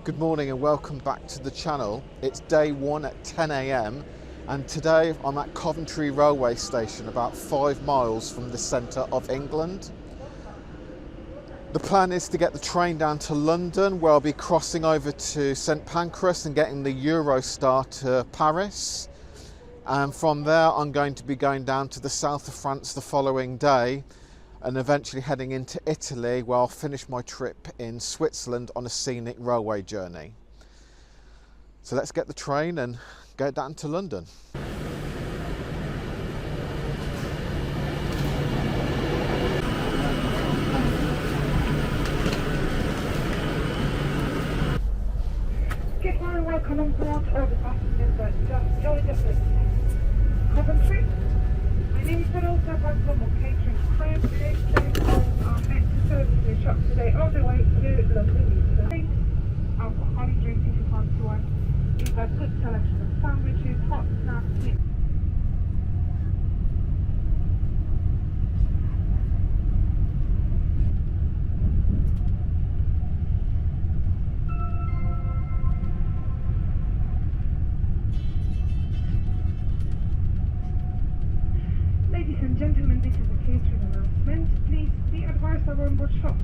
Good morning and welcome back to the channel. It's day one at 10 AM and today I'm at Coventry railway station, about 5 miles from the centre of England. The plan is to get the train down to London, where I'll be crossing over to St Pancras and getting the Eurostar to Paris. And from there I'm going to be going down to the south of France the following day and eventually heading into Italy, where I'll finish my trip in Switzerland on a scenic railway journey. So let's get the train and go down to London. Good morning, welcome on board all the passengers that just joined us at Coventry. My name is Eurostar London catering crew. Today's train are meant to service the shop today all the way to London Euston. Alcoholic drinks if you fancy one. We've got good selection of sandwiches, hot snacks, snacks. Ladies and gentlemen, this is a catering announcement. Please be advised of our onboard shop.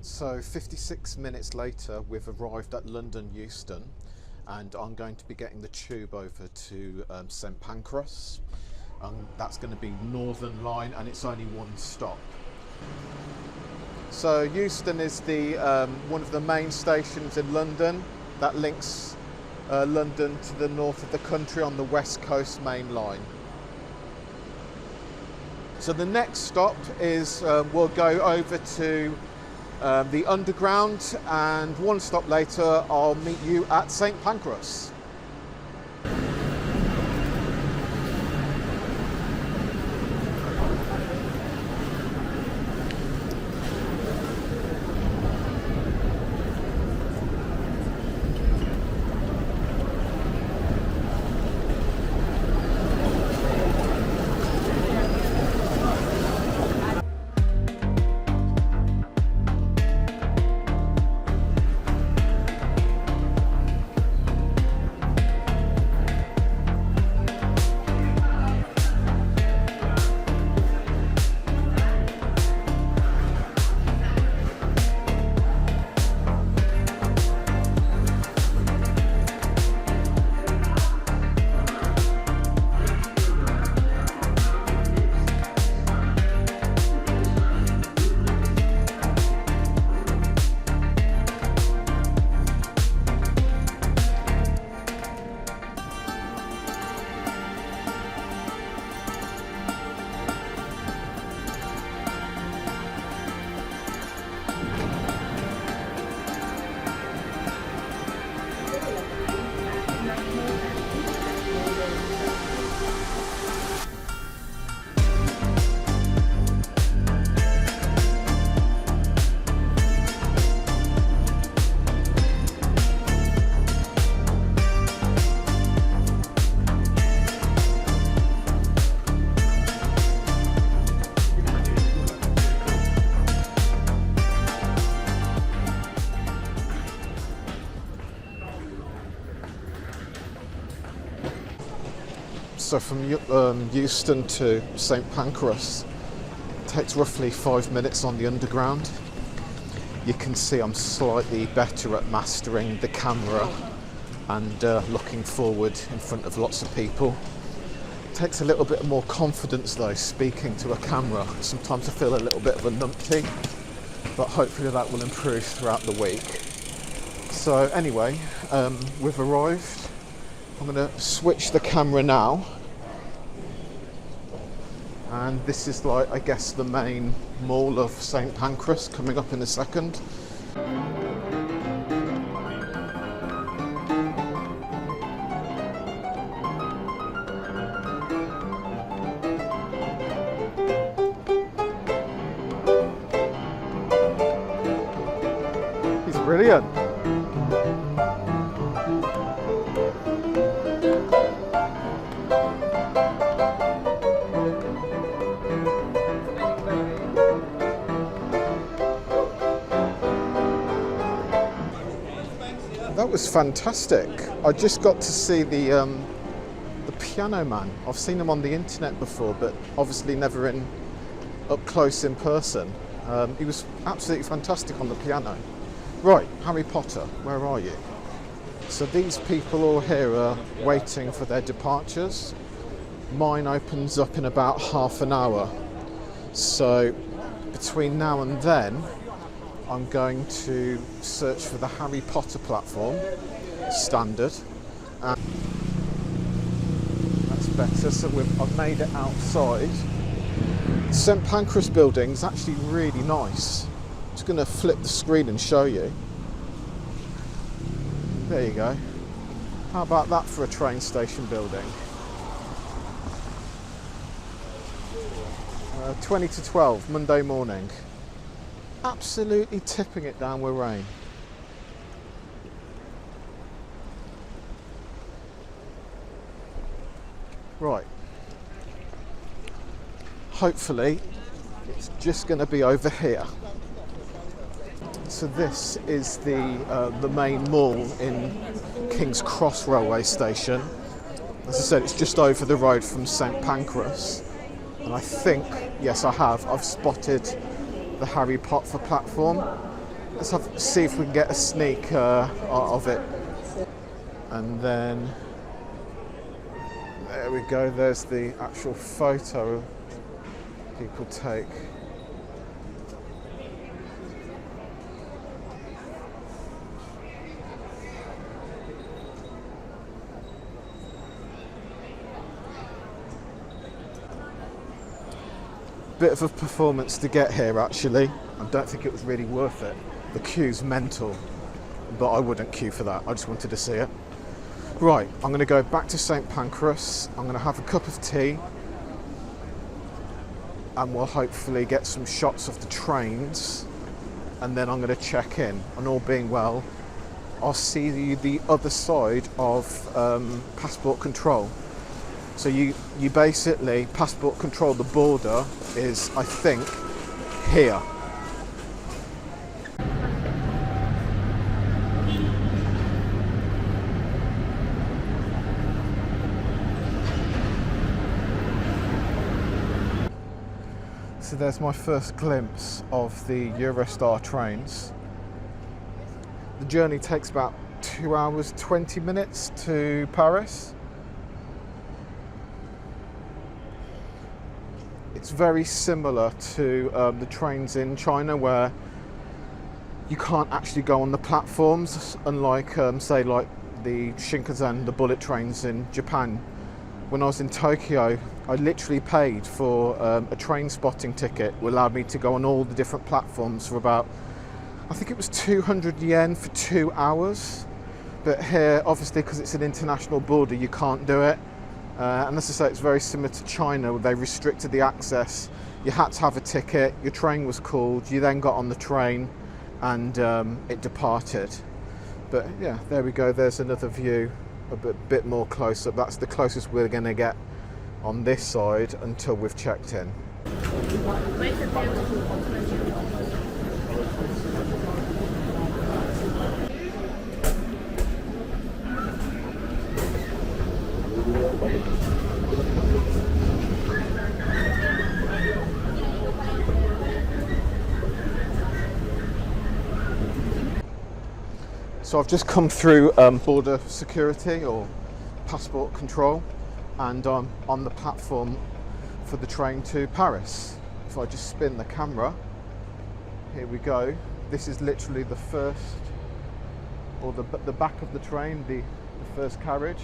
So 56 minutes later we've arrived at London Euston and I'm going to be getting the tube over to St Pancras. That's going to be Northern Line and it's only one stop. So Euston is the one of the main stations in London that links London to the north of the country on the West Coast main line. So the next stop is we'll go over to the Underground, and one stop later I'll meet you at St Pancras. So from Euston to St Pancras takes roughly 5 minutes on the Underground. You can see I'm slightly better at mastering the camera and looking forward in front of lots of people. It takes a little bit more confidence though, speaking to a camera. Sometimes I feel a little bit of a numpty, but hopefully that will improve throughout the week. So anyway, we've arrived. I'm going to switch the camera now. And this is like, I guess, the main mall of St Pancras coming up in a second. Brilliant. That was fantastic. I just got to see the Piano Man. I've seen him on the internet before, but obviously never up close in person. He was absolutely fantastic on the piano. Right, Harry Potter, where are you? So these people all here are waiting for their departures. Mine opens up in about half an hour. So between now and then, I'm going to search for the Harry Potter platform, standard. And that's better, so I've made it outside. The St Pancras building is actually really nice. I'm just going to flip the screen and show you. There you go. How about that for a train station building? 20 to 12, Monday morning. Absolutely tipping it down with rain. Right. Hopefully it's just going to be over here. So this is the main mall in King's Cross railway station. As I said, it's just over the road from St Pancras, and I think, yes I have, I've spotted the Harry Potter platform. Let's see if we can get a sneak of it. And then there we go, there's the actual photo people take. Bit of a performance to get here actually. I don't think it was really worth it. The queue's mental, but I wouldn't queue for that. I just wanted to see it. Right, I'm going to go back to St Pancras. I'm going to have a cup of tea, and we'll hopefully get some shots of the trains, and then I'm going to check in. And all being well, I'll see you the other side of passport control. So you basically, passport control, the border is, I think, here. So there's my first glimpse of the Eurostar trains. The journey takes about 2 hours, 20 minutes to Paris. It's very similar to the trains in China, where you can't actually go on the platforms, unlike say like the Shinkansen, the bullet trains in Japan. When I was in Tokyo, I literally paid for a train spotting ticket, which allowed me to go on all the different platforms for about, I think it was 200 yen for 2 hours. But here, obviously, because it's an international border, you can't do it. And as I say, it's very similar to China, where they restricted the access. You had to have a ticket, your train was called, you then got on the train, and it departed. But yeah, there we go, there's another view, a bit more close up. That's the closest we're going to get on this side until we've checked in. So I've just come through border security or passport control, and I'm on the platform for the train to Paris. If I just spin the camera, here we go. This is literally the first, or the back of the train, the first carriage.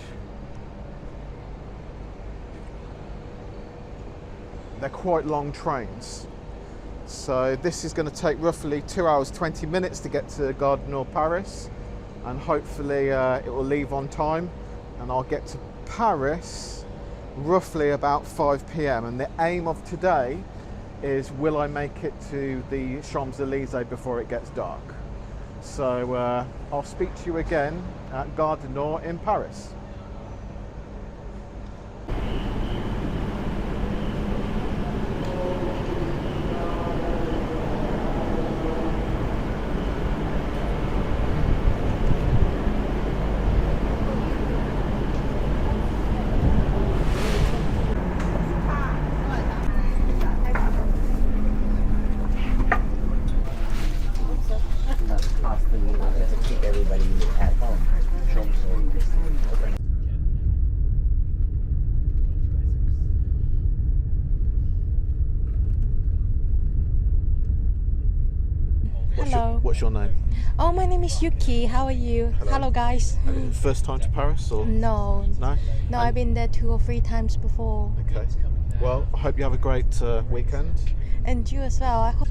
They're quite long trains. So this is going to take roughly 2 hours, 20 minutes to get to Gare du Nord, Paris. And hopefully it will leave on time, and I'll get to Paris roughly about 5 p.m. And the aim of today is, will I make it to the Champs-Élysées before it gets dark? So I'll speak to you again at Gare du Nord in Paris. To keep everybody at home. Hello. What's your name? Oh, my name is Yuki. How are you? Hello guys. First time to Paris or? No. No? No, I've been there 2 or 3 times before. Okay. Well, I hope you have a great weekend. And you as well. I hope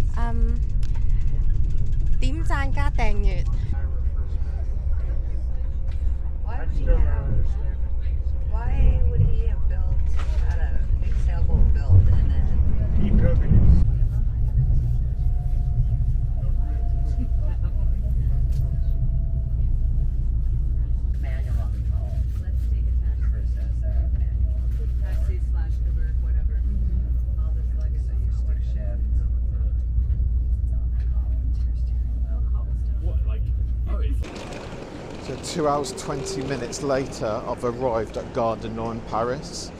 點讚加訂閱 Why would he have built, had a big sailboat built and then manual on control? Let's take a taxi versus manual. Taxi/Uber, whatever. All this luggage that you stick shift. So 2 hours 20 minutes later, I've arrived at Gare du Nord in Paris.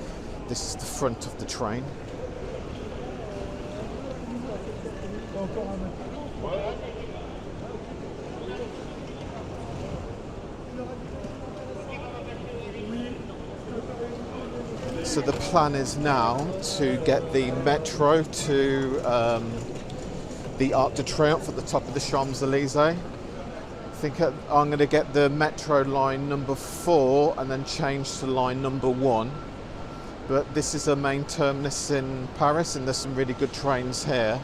This is the front of the train. So the plan is now to get the metro to the Arc de Triomphe at the top of the Champs-Élysées. I think I'm going to get the metro line number 4 and then change to line number 1. But this is a main terminus in Paris and there's some really good trains here.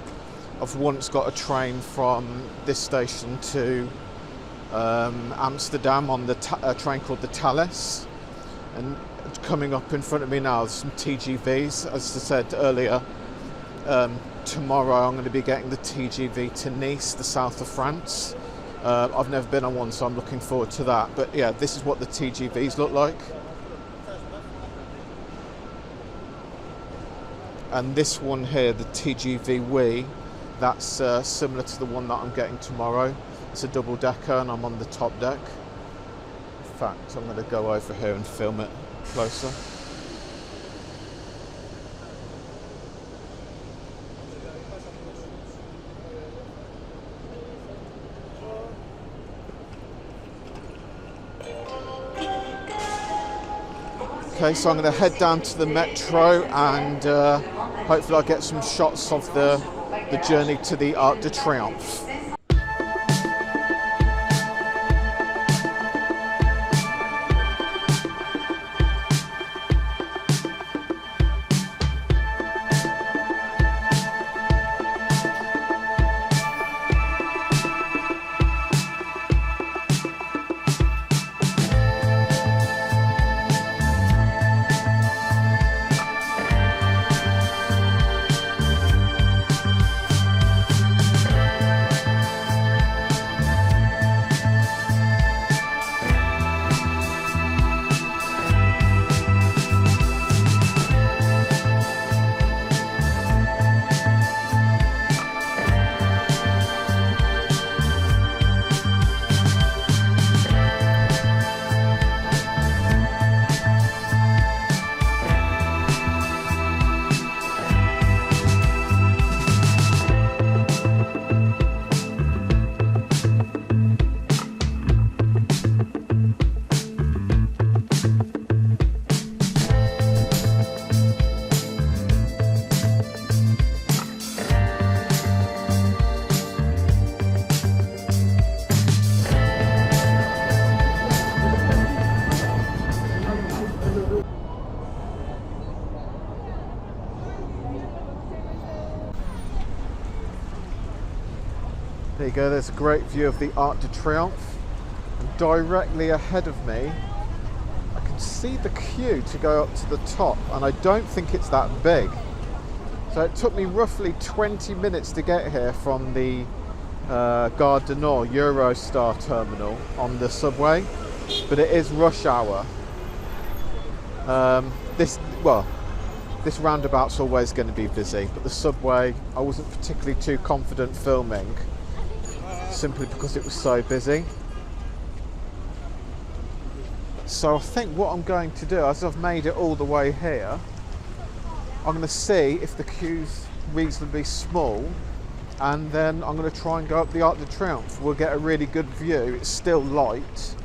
I've once got a train from this station to Amsterdam on a train called the Thalys. And coming up in front of me now, there's some TGVs. As I said earlier, tomorrow I'm going to be getting the TGV to Nice, the south of France. I've never been on one, so I'm looking forward to that. But yeah, this is what the TGVs look like. And this one here, the TGV Wii, that's similar to the one that I'm getting tomorrow. It's a double decker and I'm on the top deck. In fact, I'm going to go over here and film it closer. Okay, so I'm going to head down to the metro and hopefully I'll get some shots of the journey to the Arc de Triomphe. There you go, there's a great view of the Arc de Triomphe. And directly ahead of me, I can see the queue to go up to the top, and I don't think it's that big. So it took me roughly 20 minutes to get here from the Gare du Nord Eurostar terminal on the subway, but it is rush hour. This roundabout's always going to be busy, but the subway I wasn't particularly too confident filming, simply because it was so busy. So I think what I'm going to do, as I've made it all the way here, I'm going to see if the queue's reasonably small, and then I'm going to try and go up the Arc de Triomphe. We'll get a really good view. It's still light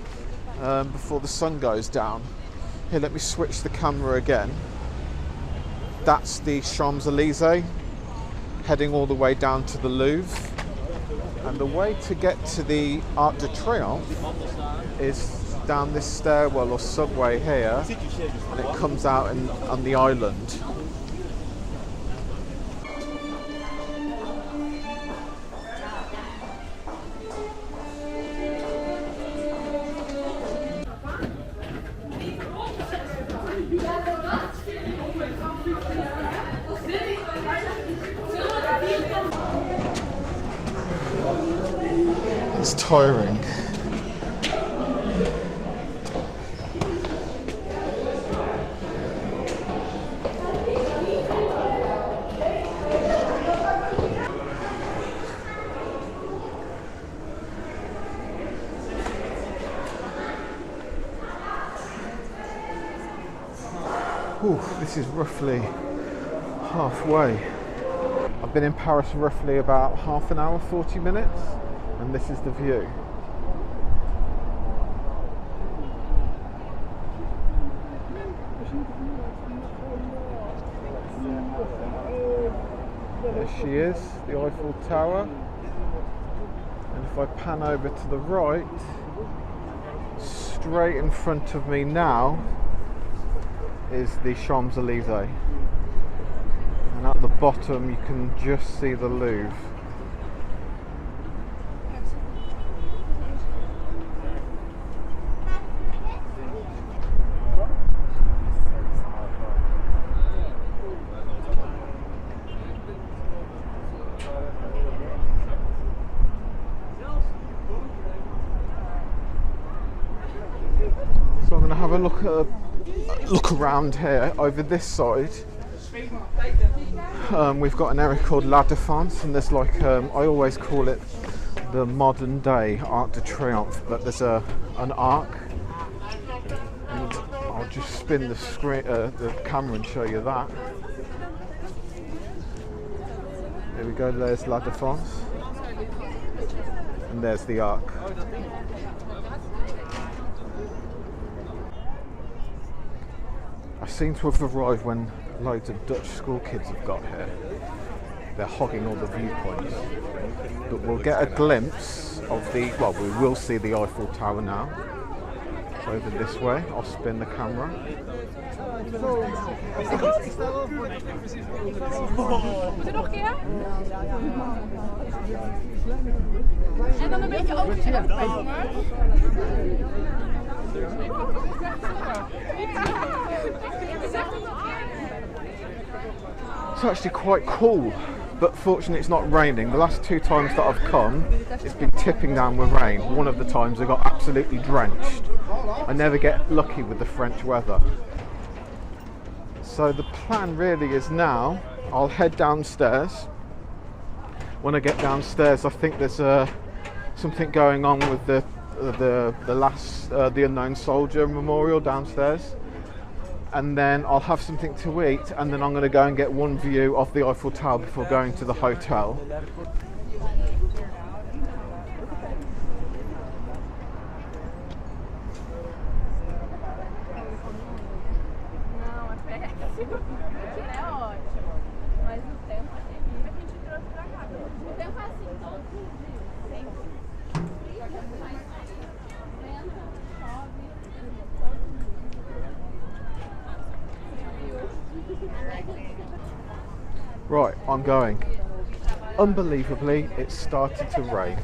before the sun goes down. Here, let me switch the camera again. That's the Champs-Élysées, heading all the way down to the Louvre. And the way to get to the Arc de Triomphe is down this stairwell or subway here, and it comes out on the island. It's tiring. Ooh, this is roughly halfway. I've been in Paris roughly about half an hour, 40 minutes, and this is the view. There she is, the Eiffel Tower. And if I pan over to the right, straight in front of me now is the Champs-Élysées. And at the bottom you can just see the Louvre. So I'm going to have a look around here. Over this side we've got an area called La Défense, and there's like I always call it the modern day Arc de Triomphe, but there's an arc, and I'll just spin the screen, the camera, and show you that. There we go, there's La Défense, and there's the arc. I seem to have arrived when loads of Dutch school kids have got here. They're hogging all the viewpoints. But we'll get a glimpse of we will see the Eiffel Tower now. Over this way, I'll spin the camera. En dan een beetje open. It's actually quite cool, but fortunately it's not raining. The last two times that I've come, it's been tipping down with rain. One of the times I got absolutely drenched. I never get lucky with the French weather. So the plan really is now, I'll head downstairs. When I get downstairs, I think there's something going on with the unknown soldier memorial downstairs, and then I'll have something to eat, and then I'm going to go and get one view of the Eiffel Tower before going to the hotel. Right, I'm going. Unbelievably, it started to rain.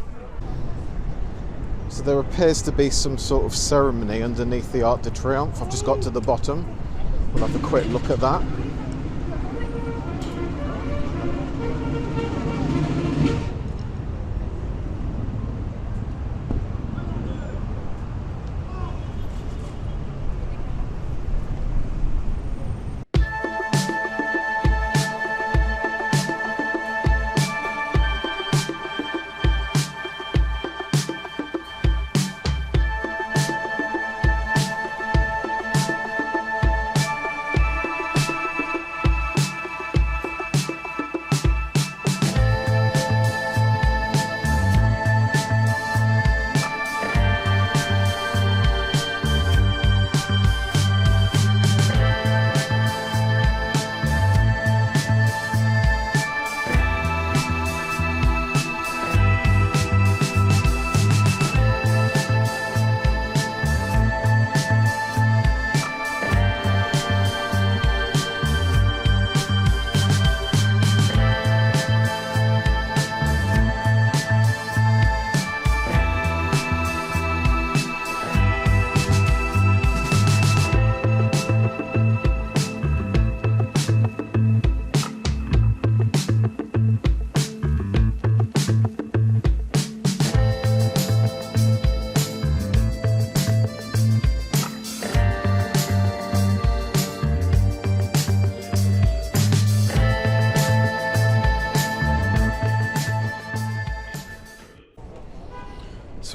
So there appears to be some sort of ceremony underneath the Arc de Triomphe. I've just got to the bottom. We'll have a quick look at that.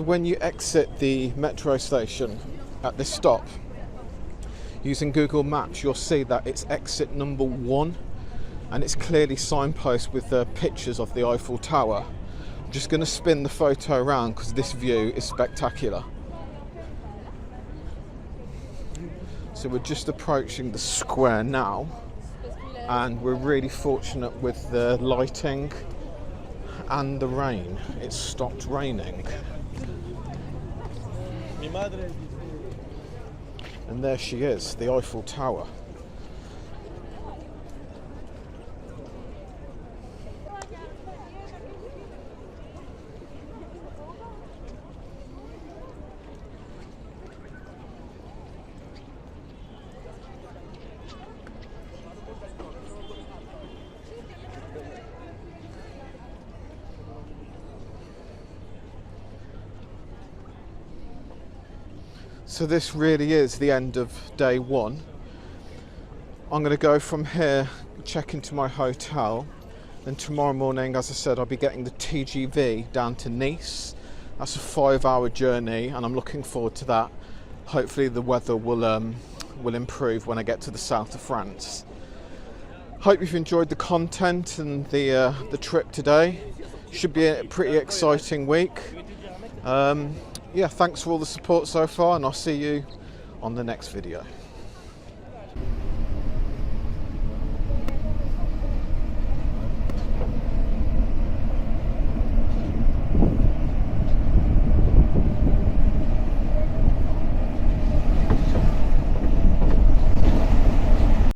when you exit the metro station at this stop, using Google Maps, you'll see that it's exit number 1, and it's clearly signposted with the pictures of the Eiffel Tower. I'm just going to spin the photo around because this view is spectacular. So we're just approaching the square now, and we're really fortunate with the lighting and the rain. It's stopped raining. And there she is, the Eiffel Tower. So this really is the end of day 1. I'm going to go from here, check into my hotel, then tomorrow morning, as I said, I'll be getting the TGV down to Nice. That's a 5-hour journey, and I'm looking forward to that. Hopefully the weather will improve when I get to the south of France. Hope you've enjoyed the content and the trip today. Should be a pretty exciting week. Yeah, thanks for all the support so far, and I'll see you on the next video.